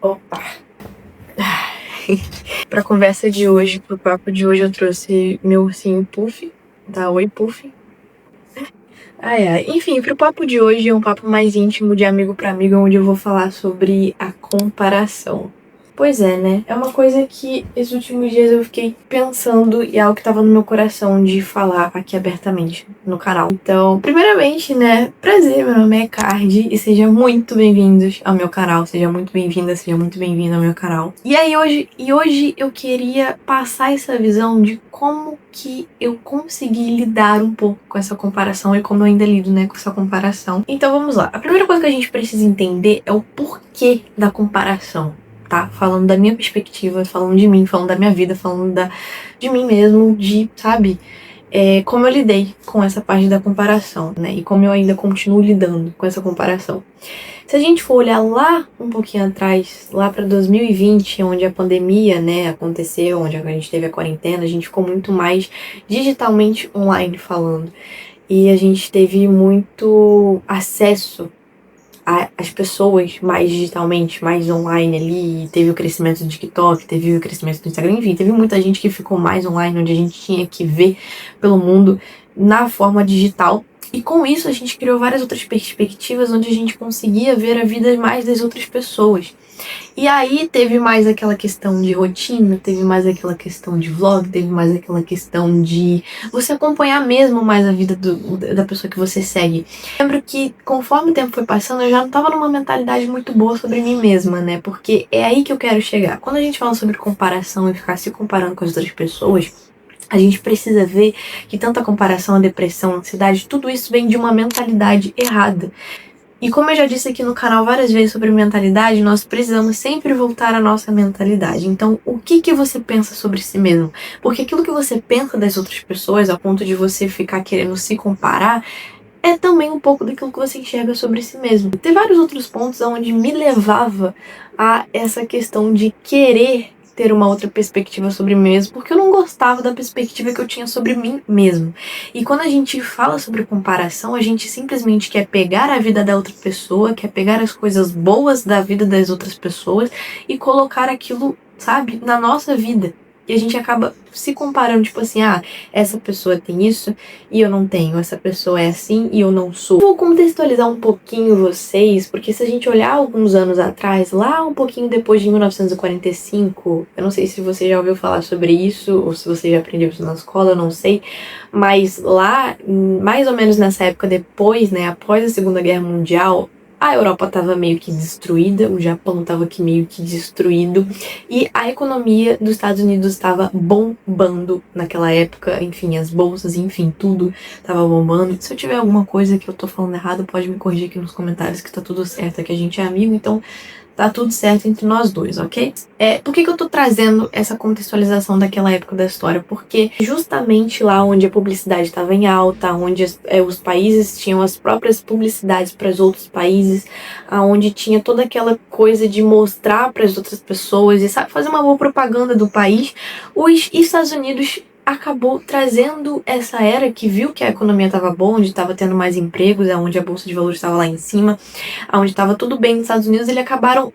Opa! Pra conversa de hoje, pro papo de hoje, eu trouxe meu ursinho Puff, da Oi Puff. Enfim, pro papo de hoje é um papo mais íntimo de amigo pra amigo, onde eu vou falar sobre a comparação. Pois é, né? É uma coisa que esses últimos dias eu fiquei pensando e é algo que tava no meu coração de falar aqui abertamente no canal. Então, primeiramente, né? Prazer, meu nome é Cardi e sejam muito bem-vindos ao meu canal. Seja muito bem-vinda, seja muito bem-vindo ao meu canal. E aí, hoje eu queria passar essa visão de como que eu consegui lidar um pouco com essa comparação e como eu ainda lido, né, com essa comparação. Então, vamos lá. A primeira coisa que a gente precisa entender é o porquê da comparação. Tá? Falando da minha perspectiva, falando de mim, falando da minha vida, falando de mim mesmo, sabe? Como eu lidei com essa parte da comparação, né? E como eu ainda continuo lidando com essa comparação. Se a gente for olhar lá um pouquinho atrás, lá para 2020, onde a pandemia, né, aconteceu, onde a gente teve a quarentena, a gente ficou muito mais digitalmente online falando. E a gente teve muito acesso as pessoas mais digitalmente, mais online ali, teve o crescimento do TikTok, teve o crescimento do Instagram, enfim, teve muita gente que ficou mais online, onde a gente tinha que ver pelo mundo na forma digital. E com isso a gente criou várias outras perspectivas onde a gente conseguia ver a vida mais das outras pessoas. E aí teve mais aquela questão de rotina, teve mais aquela questão de vlog, teve mais aquela questão de você acompanhar mesmo mais a vida da pessoa que você segue. Lembro que conforme o tempo foi passando, eu já não tava numa mentalidade muito boa sobre mim mesma, né? Porque é aí que eu quero chegar. Quando a gente fala sobre comparação e ficar se comparando com as outras pessoas, a gente precisa ver que tanta comparação, a depressão, a ansiedade, tudo isso vem de uma mentalidade errada. E como eu já disse aqui no canal várias vezes sobre mentalidade, nós precisamos sempre voltar à nossa mentalidade. Então, o que você pensa sobre si mesmo? Porque aquilo que você pensa das outras pessoas, ao ponto de você ficar querendo se comparar, é também um pouco daquilo que você enxerga sobre si mesmo. Tem vários outros pontos onde me levava a essa questão de querer ter uma outra perspectiva sobre mim mesmo, porque eu não gostava da perspectiva que eu tinha sobre mim mesmo. E quando a gente fala sobre comparação, a gente simplesmente quer pegar a vida da outra pessoa, quer pegar as coisas boas da vida das outras pessoas e colocar aquilo, sabe, na nossa vida. E a gente acaba se comparando, tipo assim, essa pessoa tem isso e eu não tenho, essa pessoa é assim e eu não sou. Vou contextualizar um pouquinho vocês, porque se a gente olhar alguns anos atrás, lá um pouquinho depois de 1945, eu não sei se você já ouviu falar sobre isso, ou se você já aprendeu isso na escola, eu não sei, mas lá, mais ou menos nessa época depois, né, após a Segunda Guerra Mundial, a Europa estava meio que destruída, o Japão estava aqui meio que destruído e a economia dos Estados Unidos estava bombando naquela época, enfim, as bolsas, enfim, tudo estava bombando. Se eu tiver alguma coisa que eu tô falando errado, pode me corrigir aqui nos comentários que tá tudo certo, é que a gente é amigo, então tá tudo certo entre nós dois, ok? Por que eu tô trazendo essa contextualização daquela época da história? Porque justamente lá onde a publicidade estava em alta, onde os países tinham as próprias publicidades para os outros países, aonde tinha toda aquela coisa de mostrar para as outras pessoas e sabe, fazer uma boa propaganda do país, os Estados Unidos acabou trazendo essa era que viu que a economia estava boa, onde estava tendo mais empregos, onde a bolsa de valores estava lá em cima, onde estava tudo bem nos Estados Unidos, eles acabaram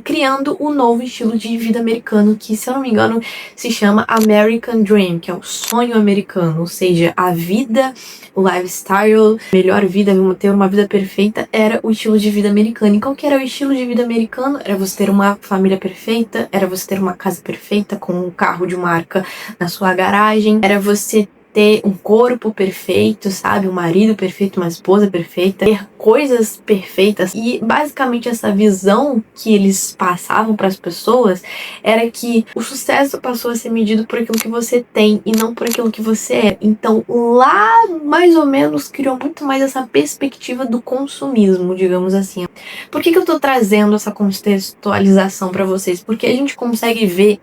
criando o novo estilo de vida americano, que, se eu não me engano, se chama American Dream, que é o sonho americano, ou seja, a vida, o lifestyle, melhor vida, ter uma vida perfeita, era o estilo de vida americano. E qual que era o estilo de vida americano? Era você ter uma família perfeita, era você ter uma casa perfeita, com um carro de marca na sua garagem, era você ter um corpo perfeito, sabe? Um marido perfeito, uma esposa perfeita, ter coisas perfeitas. E basicamente essa visão que eles passavam para as pessoas era que o sucesso passou a ser medido por aquilo que você tem e não por aquilo que você é. Então lá mais ou menos criou muito mais essa perspectiva do consumismo, digamos assim. Por que eu tô trazendo essa contextualização para vocês? Porque a gente consegue ver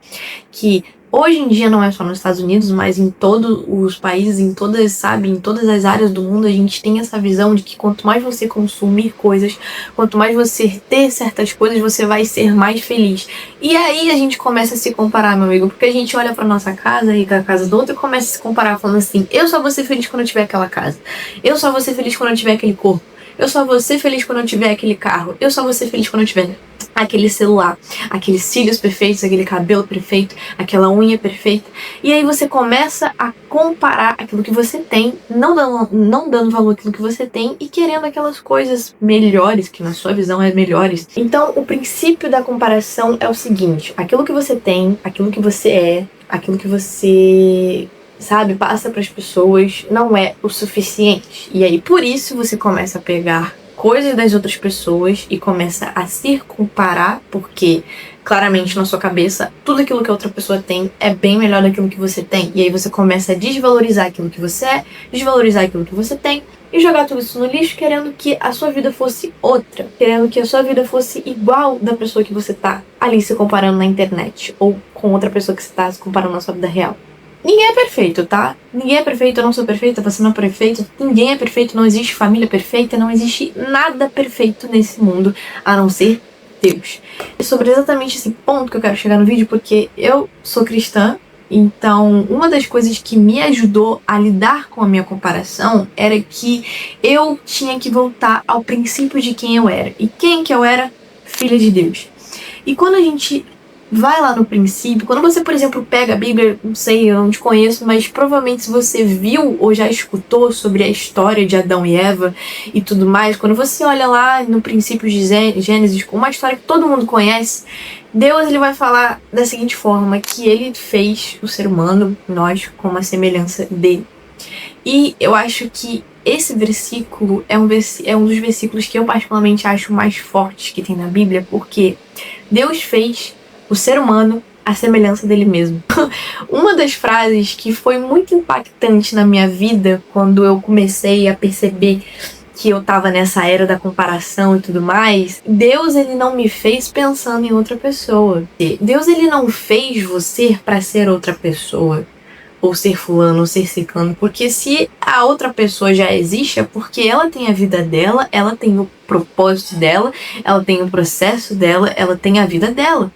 que hoje em dia não é só nos Estados Unidos, mas em todos os países, em todas, sabe, em todas as áreas do mundo, a gente tem essa visão de que quanto mais você consumir coisas, quanto mais você ter certas coisas, você vai ser mais feliz. E aí a gente começa a se comparar, meu amigo, porque a gente olha pra nossa casa e a casa do outro e começa a se comparar falando assim, eu só vou ser feliz quando eu tiver aquela casa, eu só vou ser feliz quando eu tiver aquele corpo, Eu só vou ser feliz quando eu tiver aquele carro. Eu só vou ser feliz quando eu tiver aquele celular, aqueles cílios perfeitos, aquele cabelo perfeito, aquela unha perfeita. E aí você começa a comparar aquilo que você tem, não dando valor àquilo que você tem e querendo aquelas coisas melhores, que na sua visão é melhores. Então, o princípio da comparação é o seguinte: aquilo que você tem, aquilo que você é, aquilo que você sabe, passa para as pessoas, não é o suficiente. E aí, por isso, você começa a pegar coisas das outras pessoas e começa a se comparar, porque claramente na sua cabeça tudo aquilo que a outra pessoa tem é bem melhor daquilo que você tem. E aí você começa a desvalorizar aquilo que você é, desvalorizar aquilo que você tem e jogar tudo isso no lixo, querendo que a sua vida fosse outra, querendo que a sua vida fosse igual da pessoa que você tá ali se comparando na internet ou com outra pessoa que você tá se comparando na sua vida real. Ninguém é perfeito, tá? Ninguém é perfeito, eu não sou perfeita, você não é perfeito. Ninguém é perfeito, não existe família perfeita, não existe nada perfeito nesse mundo, a não ser Deus. É sobre exatamente esse ponto que eu quero chegar no vídeo, porque eu sou cristã, então uma das coisas que me ajudou a lidar com a minha comparação era que eu tinha que voltar ao princípio de quem eu era. E quem que eu era? Filha de Deus. E quando a gente vai lá no princípio, quando você, por exemplo, pega a Bíblia, não sei, eu não te conheço, mas provavelmente se você viu ou já escutou sobre a história de Adão e Eva e tudo mais, quando você olha lá no princípio de Gênesis, uma história que todo mundo conhece, Deus ele vai falar da seguinte forma, que ele fez o ser humano, nós, com uma semelhança dele. E eu acho que esse versículo é um dos versículos que eu particularmente acho mais fortes que tem na Bíblia, porque Deus fez o ser humano à semelhança dele mesmo. Uma das frases que foi muito impactante na minha vida, quando eu comecei a perceber que eu tava nessa era da comparação e tudo mais, Deus ele não me fez pensando em outra pessoa. Deus ele não fez você para ser outra pessoa, ou ser fulano, ou ser ciclano, porque se a outra pessoa já existe é porque ela tem a vida dela, ela tem o propósito dela, ela tem o processo dela, ela tem a vida dela.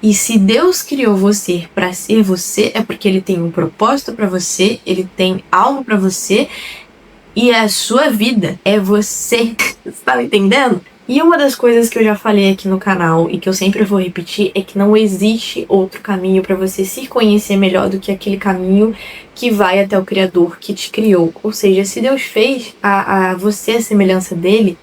E se Deus criou você para ser você, é porque ele tem um propósito para você, ele tem algo para você e a sua vida é você. Você tá entendendo? E uma das coisas que eu já falei aqui no canal e que eu sempre vou repetir é que não existe outro caminho para você se conhecer melhor do que aquele caminho que vai até o Criador que te criou. Ou seja, se Deus fez a você a semelhança dele,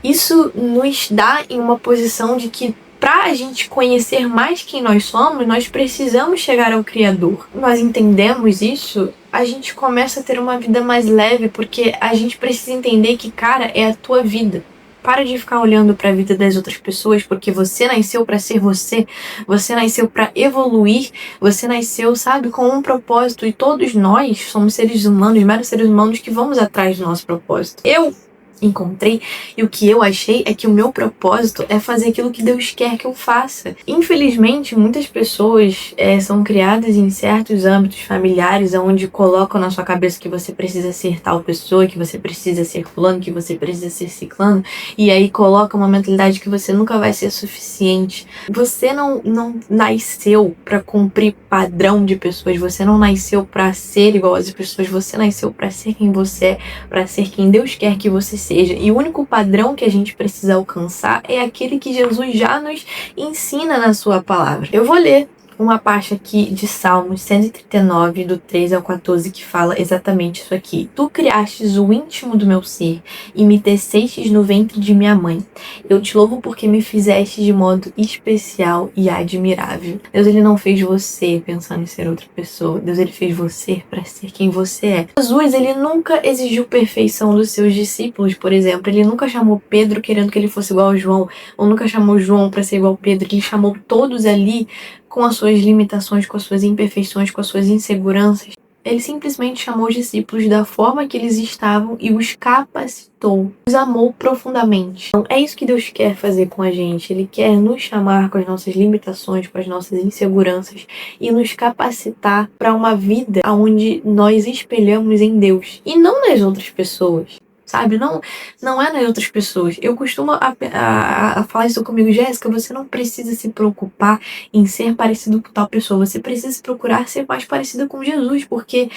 isso nos dá em uma posição de que para a gente conhecer mais quem nós somos, nós precisamos chegar ao Criador. Nós entendemos isso, a gente começa a ter uma vida mais leve, porque a gente precisa entender que, cara, é a tua vida. Para de ficar olhando para a vida das outras pessoas, porque você nasceu para ser você, você nasceu para evoluir, você nasceu, sabe, com um propósito, e todos nós somos seres humanos, meros seres humanos que vamos atrás do nosso propósito. Eu encontrei e o que eu achei é que o meu propósito é fazer aquilo que Deus quer que eu faça. Infelizmente, muitas pessoas são criadas em certos âmbitos familiares onde colocam na sua cabeça que você precisa ser tal pessoa, que você precisa ser fulano, que você precisa ser ciclano, e aí coloca uma mentalidade que você nunca vai ser suficiente. Você não nasceu para cumprir padrão de pessoas, você não nasceu para ser igual às pessoas, você nasceu para ser quem você é, para ser quem Deus quer que você seja. E o único padrão que a gente precisa alcançar é aquele que Jesus já nos ensina na sua palavra. Eu vou ler uma parte aqui de Salmos 139, do 13 ao 14, que fala exatamente isso aqui. Tu criastes o íntimo do meu ser e me tecestes no ventre de minha mãe. Eu te louvo porque me fizeste de modo especial e admirável. Deus, ele não fez você pensando em ser outra pessoa. Deus, ele fez você para ser quem você é. Jesus, ele nunca exigiu perfeição dos seus discípulos, por exemplo. Ele nunca chamou Pedro querendo que ele fosse igual ao João, ou nunca chamou João para ser igual ao Pedro. Ele chamou todos ali com as suas limitações, com as suas imperfeições, com as suas inseguranças. Ele simplesmente chamou os discípulos da forma que eles estavam e os capacitou, os amou profundamente. Então é isso que Deus quer fazer com a gente. Ele quer nos chamar com as nossas limitações, com as nossas inseguranças e nos capacitar para uma vida onde nós espelhamos em Deus e não nas outras pessoas. sabe? Não é nas outras pessoas. Eu costumo a falar isso comigo, Jéssica, você não precisa se preocupar em ser parecido com tal pessoa, você precisa se procurar ser mais parecida com Jesus, porque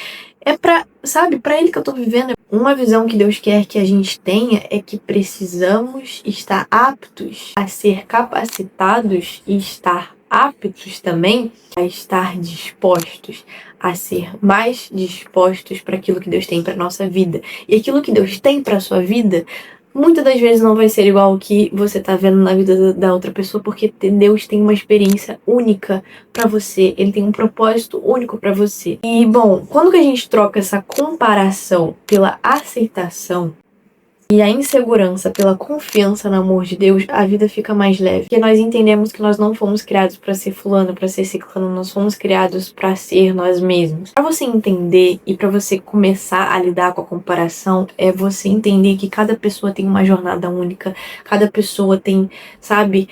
é pra ele que eu tô vivendo. Uma visão que Deus quer que a gente tenha é que precisamos estar aptos a ser capacitados e estar aptos também a estar dispostos, a ser mais dispostos para aquilo que Deus tem para nossa vida. E aquilo que Deus tem para sua vida, muitas das vezes não vai ser igual ao que você tá vendo na vida da outra pessoa, porque Deus tem uma experiência única para você, ele tem um propósito único para você. E bom, quando que a gente troca essa comparação pela aceitação e a insegurança pela confiança no amor de Deus, a vida fica mais leve. Porque nós entendemos que nós não fomos criados para ser fulano, para ser ciclano, nós fomos criados para ser nós mesmos. Para você entender e para você começar a lidar com a comparação, é você entender que cada pessoa tem uma jornada única, cada pessoa tem, sabe,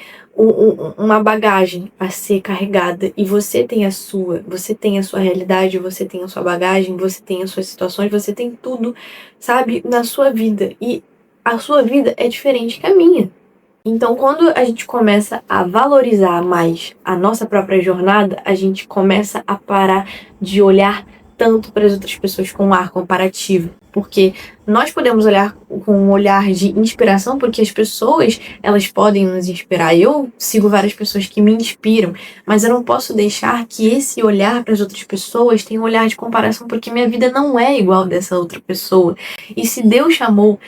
uma bagagem a ser carregada, e você tem a sua realidade, você tem a sua bagagem, você tem as suas situações, você tem tudo, sabe, na sua vida, e a sua vida é diferente que a minha. Então, quando a gente começa a valorizar mais a nossa própria jornada, a gente começa a parar de olhar tanto para as outras pessoas com um ar comparativo. Porque nós podemos olhar com um olhar de inspiração, porque as pessoas, elas podem nos inspirar. Eu sigo várias pessoas que me inspiram, mas eu não posso deixar que esse olhar para as outras pessoas tenha um olhar de comparação, porque minha vida não é igual dessa outra pessoa. E se Deus chamou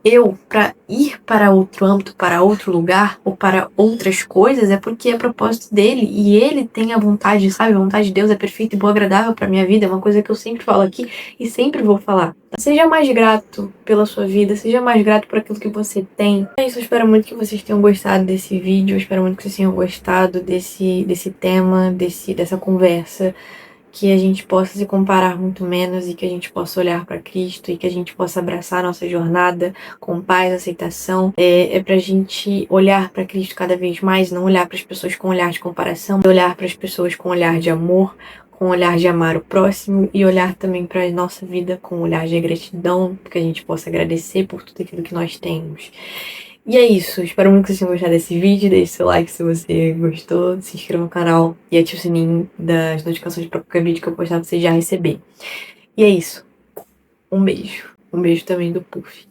eu para ir para outro âmbito, para outro lugar ou para outras coisas, é porque é propósito dele e ele tem a vontade, sabe? A vontade de Deus é perfeita e boa, agradável para minha vida, é uma coisa que eu sempre falo aqui e sempre vou falar. Seja mais grato pela sua vida, seja mais grato por aquilo que você tem. É isso, eu espero muito que vocês tenham gostado desse vídeo, eu espero muito que vocês tenham gostado desse tema, dessa conversa, que a gente possa se comparar muito menos e que a gente possa olhar para Cristo e que a gente possa abraçar a nossa jornada com paz, aceitação. É pra gente olhar para Cristo cada vez mais, não olhar para as pessoas com olhar de comparação, olhar para as pessoas com olhar de amor, com olhar de amar o próximo e olhar também para a nossa vida com olhar de gratidão, que a gente possa agradecer por tudo aquilo que nós temos. E é isso, espero muito que vocês tenham gostado desse vídeo, deixe seu like se você gostou, se inscreva no canal e ative o sininho das notificações para qualquer vídeo que eu postar você já receber. E é isso, um beijo também do Puff.